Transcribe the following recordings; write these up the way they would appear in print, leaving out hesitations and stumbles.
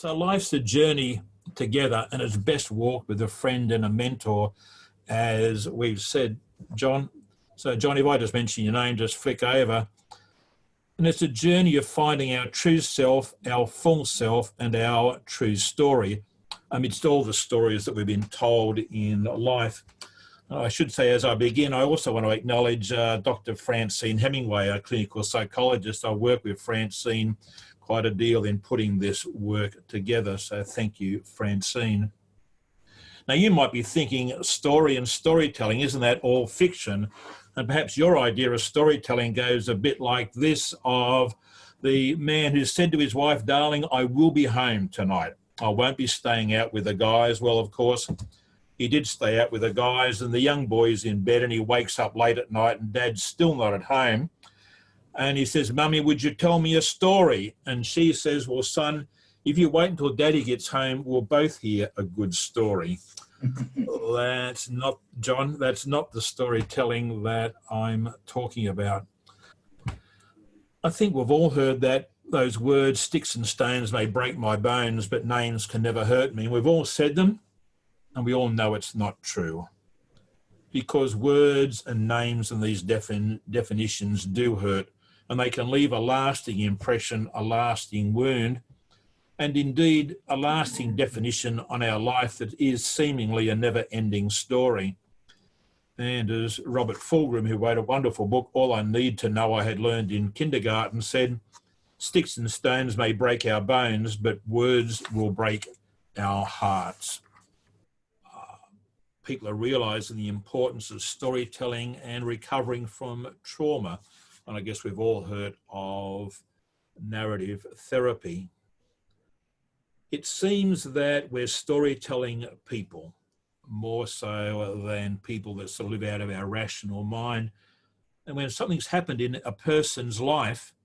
So life's a journey together, and it's best walked with a friend and a mentor, as we've said, John. So, John, if I just mention your name, just flick over. And it's a journey of finding our true self, our full self, and our true story amidst all the stories that we've been told in life. I should say, as I begin, I also want to acknowledge Dr. Francine Hemingway, a clinical psychologist. I work with Francine quite a deal in putting this work together. So thank you, Francine. Now, you might be thinking story and storytelling, isn't that all fiction? And perhaps your idea of storytelling goes a bit like this, of the man who said to his wife, "Darling, I will be home tonight. I won't be staying out with the guys." Well, of course, he did stay out with the guys, and the young boy's in bed, and he wakes up late at night and Dad's still not at home. And he says, "Mummy, would you tell me a story?" And she says, "Well, son, if you wait until Daddy gets home, we'll both hear a good story." That's not, John, that's not the storytelling that I'm talking about. I think we've all heard that, those words, "Sticks and stones may break my bones, but names can never hurt me." We've all said them, and we all know it's not true. Because words and names and these definitions do hurt, and they can leave a lasting impression, a lasting wound, and indeed a lasting definition on our life that is seemingly a never-ending story. And as Robert Fulghum, who wrote a wonderful book, All I Need to Know I Had Learned in Kindergarten, said, "Sticks and stones may break our bones, but words will break our hearts." People are realising the importance of storytelling and recovering from trauma. And I guess we've all heard of narrative therapy. It seems that we're storytelling people, more so than people that sort of live out of our rational mind. And when something's happened in a person's life,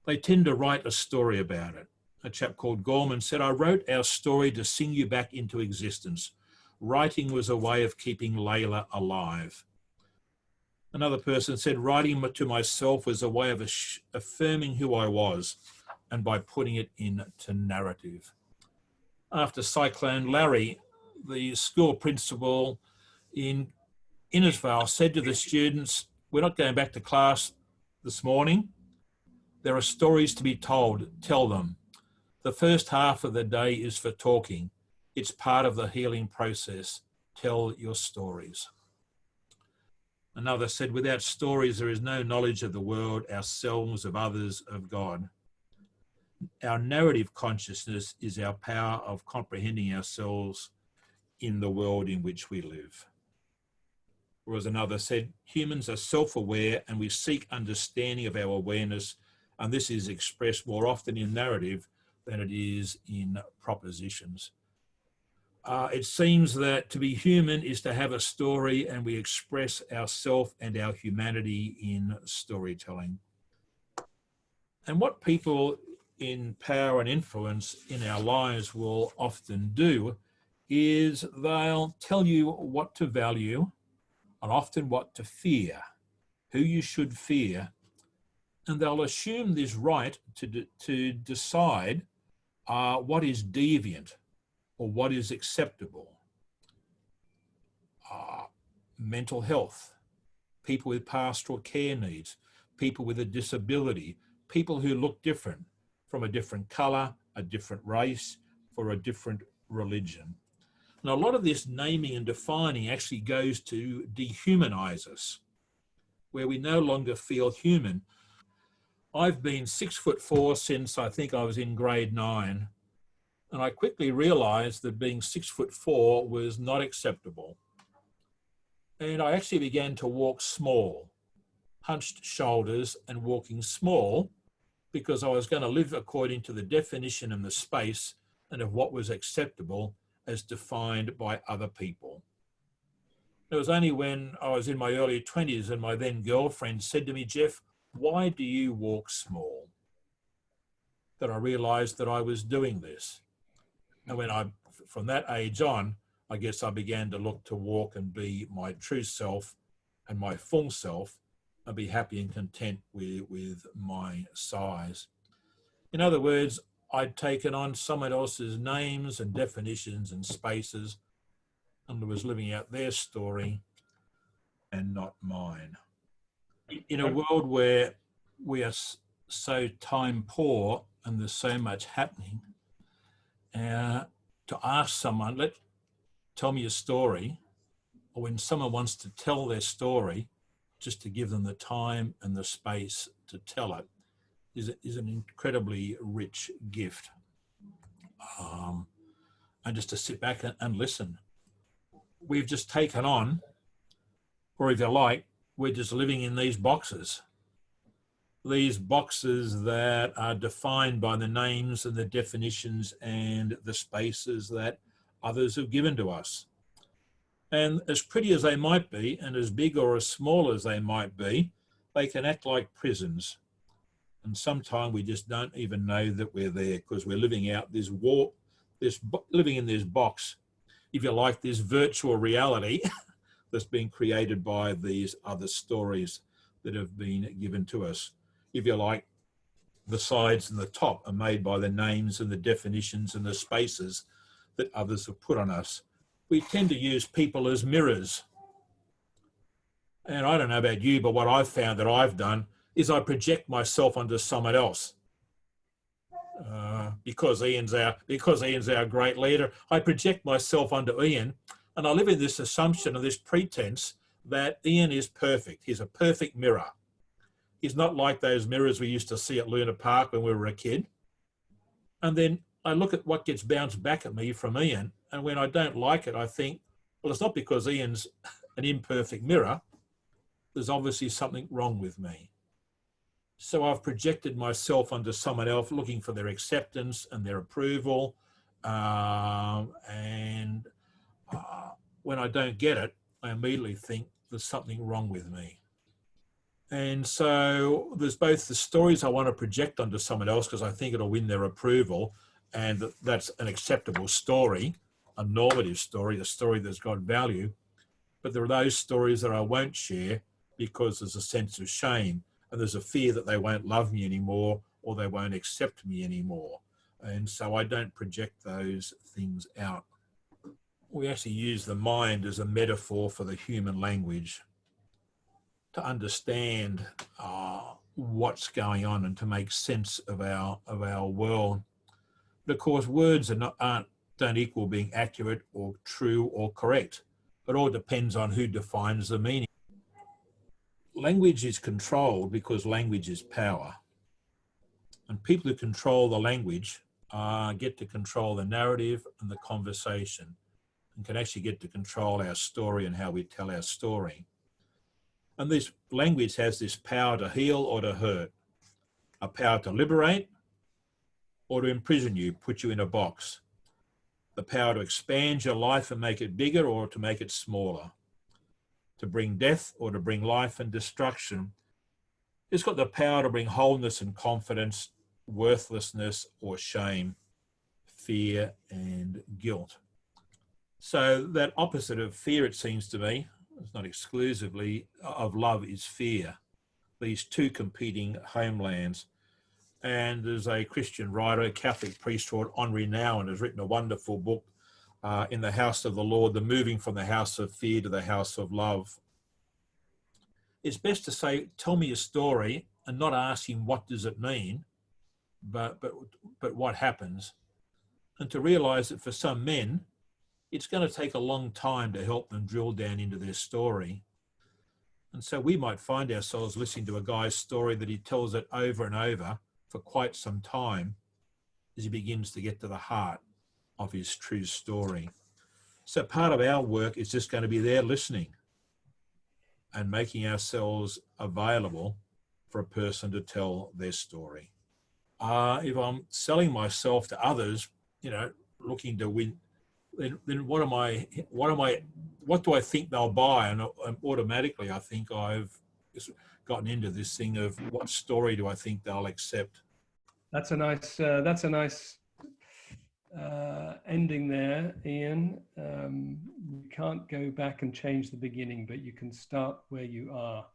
they tend to write a story about it. A chap called Gorman said, "I wrote our story to sing you back into existence. Writing was a way of keeping Layla alive." Another person said, "Writing to myself was a way of affirming who I was, and by putting it into narrative." After Cyclone Larry, the school principal in Innisfail said to the students, "We're not going back to class this morning. There are stories to be told. Tell them. The first half of the day is for talking. It's part of the healing process. Tell your stories." Another said, "Without stories, there is no knowledge of the world, ourselves, of others, of God." Our narrative consciousness is our power of comprehending ourselves in the world in which we live. Whereas another said, "Humans are self-aware and we seek understanding of our awareness, and this is expressed more often in narrative than it is in propositions." It seems that to be human is to have a story, and we express ourself and our humanity in storytelling. And what people in power and influence in our lives will often do is they'll tell you what to value and often what to fear, who you should fear, and they'll assume this right to decide what is deviant or what is acceptable. Mental health, people with pastoral care needs, people with a disability, people who look different, from a different colour, a different race, for a different religion. Now, a lot of this naming and defining actually goes to dehumanise us, where we no longer feel human. I've been 6'4" since I think I was in grade 9, and I quickly realised that being 6'4" was not acceptable. And I actually began to walk small, hunched shoulders and walking small, because I was going to live according to the definition and the space and of what was acceptable as defined by other people. It was only when I was in my early 20s and my then girlfriend said to me, "Jeff, why do you walk small?" that I realised that I was doing this. And from that age on, I guess I began to look to walk and be my true self and my full self, and be happy and content with my size. In other words, I'd taken on someone else's names and definitions and spaces and was living out their story and not mine. In a world where we are so time poor and there's so much happening, to ask someone, tell me a story, or when someone wants to tell their story, just to give them the time and the space to tell it is an incredibly rich gift. And just to sit back and listen. We've just taken on, or if you like, we're just living in these boxes that are defined by the names and the definitions and the spaces that others have given to us. And as pretty as they might be, and as big or as small as they might be, they can act like prisons. And sometimes we just don't even know that we're there because we're living out this living in this box, if you like, this virtual reality that's been created by these other stories that have been given to us. If you like, the sides and the top are made by the names and the definitions and the spaces that others have put on us. We tend to use people as mirrors. And I don't know about you, but what I've found that I've done is I project myself onto someone else. Because Ian's our great leader, I project myself onto Ian, and I live in this assumption or this pretense that Ian is perfect. He's a perfect mirror. He's not like those mirrors we used to see at Luna Park when we were a kid. And then I look at what gets bounced back at me from Ian, and when I don't like it, I think, well, it's not because Ian's an imperfect mirror. There's obviously something wrong with me. So I've projected myself onto someone else, looking for their acceptance and their approval. When I don't get it, I immediately think there's something wrong with me. And so there's both the stories I want to project onto someone else because I think it'll win their approval, and that's an acceptable story, a normative story, a story that's got value. But there are those stories that I won't share because there's a sense of shame. And there's a fear that they won't love me anymore or they won't accept me anymore. And so I don't project those things out. We actually use the mind as a metaphor for the human language to understand what's going on and to make sense of our world. But of course, words don't equal being accurate or true or correct. It all depends on who defines the meaning. Language is controlled because language is power. And people who control the language get to control the narrative and the conversation, and can actually get to control our story and how we tell our story. And this language has this power to heal or to hurt, a power to liberate or to imprison you, put you in a box, the power to expand your life and make it bigger or to make it smaller, to bring death or to bring life and destruction. It's got the power to bring wholeness and confidence, worthlessness or shame, fear and guilt. So that opposite of fear, it seems to me, it's not exclusively of love, is fear. These two competing homelands. And there's a Christian writer, a Catholic priest called Henri Nouwen, has written a wonderful book, In the House of the Lord, the moving from the house of fear to the house of love. It's best to say, tell me a story, and not ask him what does it mean, but what happens. And to realize that for some men, it's going to take a long time to help them drill down into their story. And so we might find ourselves listening to a guy's story that he tells it over and over for quite some time as he begins to get to the heart of his true story. So part of our work is just going to be there listening and making ourselves available for a person to tell their story. If I'm selling myself to others, looking to win, then what do I think they'll buy? And automatically, I think I've gotten into this thing of what story do I think they'll accept. That's a nice ending there, Ian. You can't go back and change the beginning, but you can start where you are.